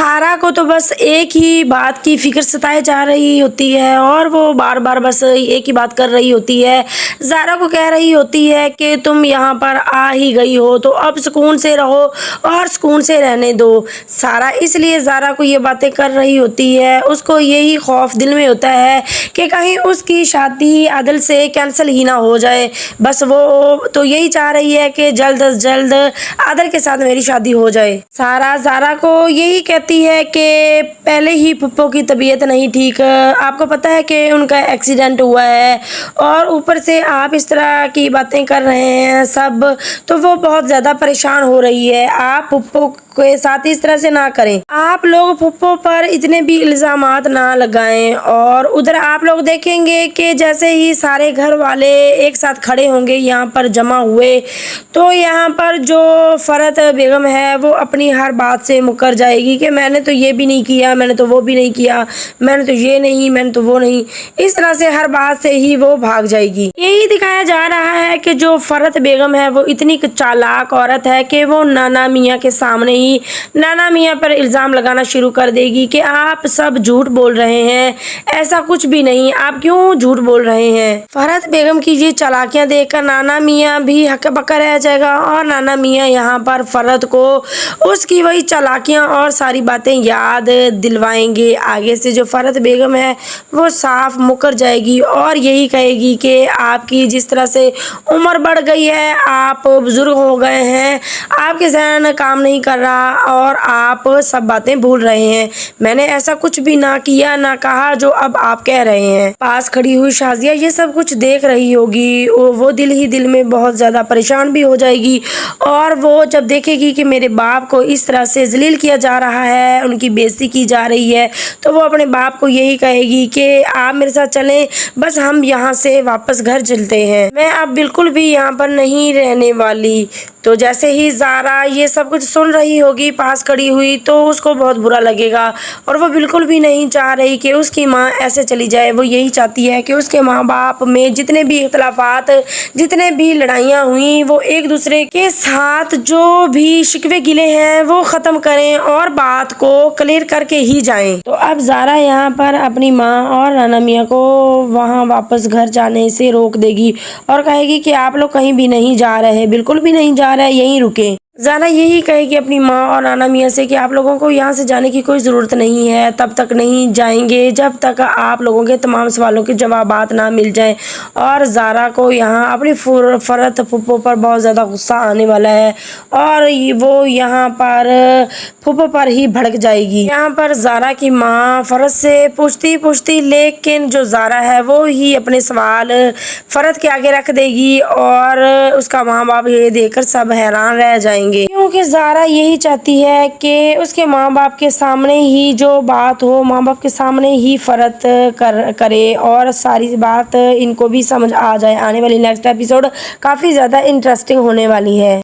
सारा को तो बस एक ही बात की फिक्र सताए जा रही होती है और वो बार बार बस एक ही बात कर रही होती है। ज़ारा को कह रही होती है कि तुम यहाँ पर आ ही गई हो तो अब सुकून से रहो और सुकून से रहने दो। सारा इसलिए ज़ारा को ये बातें कर रही होती है, उसको यही खौफ दिल में होता है कि कहीं उसकी शादी आदिल से कैंसिल ही ना हो जाए। बस वो तो यही चाह रही है कि जल्द से जल्द आदिल के साथ मेरी शादी हो जाए। सारा ज़ारा को यही कहती है कि पहले ही फुप्पो की तबीयत नहीं ठीक, आपको पता है कि उनका एक्सीडेंट हुआ है और ऊपर से आप इस तरह की बातें कर रहे हैं सब, तो वो बहुत ज़्यादा परेशान हो रही है। आप फुप्पो के साथ इस तरह से ना करें, आप लोग फुप्पो पर इतने भी इल्ज़ामात ना लगाएं। और उधर आप लोग देखेंगे कि जैसे ही सारे घर वाले एक साथ खड़े होंगे यहाँ पर जमा हुए, तो यहाँ पर जो फ़रत बेगम है वो अपनी हर बात से मुकर जाएगी कि मैंने तो ये भी नहीं किया, मैंने तो वो भी नहीं किया, मैंने तो ये नहीं, मैंने तो वो नहीं। इस तरह से हर बात से ही वो भाग जाएगी। यही दिखाया जा रहा है कि जो फ़रत बेगम है वो इतनी चालाक औरत है कि वो नाना मियाँ के सामने ही नाना मियाँ पर इल्ज़ाम लगाना शुरू कर देगी कि आप सब झूठ बोल रहे हैं, ऐसा कुछ भी नहीं, आप क्यों झूठ बोल रहे हैं। फ़रत बेगम की ये चालाकियाँ देखकर नाना मियाँ भी हक्का बक्का रह जाएगा और नाना मियाँ यहाँ पर फ़रत को उसकी वही चालाकियाँ और सारी बातें याद दिलवाएंगे। आगे से जो फ़रत बेगम है वो साफ मुकर जाएगी और यही कहेगी कि आपकी जिस तरह से उम्र बढ़ गई है, आप बुज़ुर्ग हो गए हैं, आपके ज़हन काम नहीं कर रहा और आप सब बातें भूल रहे हैं, मैंने ऐसा कुछ भी ना किया ना कहा जो अब आप कह रहे हैं। पास खड़ी हुई शाजिया ये सब कुछ देख रही होगी, वो दिल ही दिल में बहुत ज़्यादा परेशान भी हो जाएगी और वो जब देखेगी कि मेरे बाप को इस तरह से जलील किया जा रहा है, उनकी बेइज्जती की जा रही है, तो वो अपने बाप को यही कहेगी कि आप मेरे साथ चलें, बस हम यहाँ से वापस घर चलते हैं, मैं अब बिल्कुल भी यहाँ पर नहीं रहने वाली। तो जैसे ही ज़ारा ये सब कुछ सुन रही होगी पास खड़ी हुई, तो उसको बहुत बुरा लगेगा और वो बिल्कुल भी नहीं चाह रही कि उसकी माँ ऐसे चली जाए। वो यही चाहती है कि उसके माँ बाप में जितने भी इख्तलाफात, जितने भी लड़ाइयाँ हुई, वो एक दूसरे के साथ जो भी शिकवे गिले हैं वो ख़त्म करें और बात को क्लियर करके ही जाएं। तो अब ज़ारा यहाँ पर अपनी माँ और नाना मियाँ को वहाँ वापस घर जाने से रोक देगी और कहेगी कि आप लोग कहीं भी नहीं जा रहे, बिल्कुल भी नहीं जा रहे, यहीं रुके। ज़ारा यही कहेगी अपनी माँ और नाना मियाँ से कि आप लोगों को यहाँ से जाने की कोई ज़रूरत नहीं है, तब तक नहीं जाएंगे जब तक आप लोगों के तमाम सवालों के जवाबात ना मिल जाएं। और ज़ारा को यहाँ अपनी फ़रत फुप्पो पर बहुत ज़्यादा गुस्सा आने वाला है और वो यहाँ पर फुप्पो पर ही भड़क जाएगी। यहाँ पर ज़ारा की माँ फ़रत से पूछती लेकिन जो ज़ारा है वो ही अपने सवाल फ़रत के आगे रख देगी और उसका माँ बाप ये देखकर सब हैरान रह जाएंगे, क्योंकि ज़ारा यही चाहती है कि उसके माँ बाप के सामने ही जो बात हो, माँ बाप के सामने ही फ़रत करे और सारी बात इनको भी समझ आ जाए। आने वाली नेक्स्ट एपिसोड काफ़ी ज़्यादा इंटरेस्टिंग होने वाली है।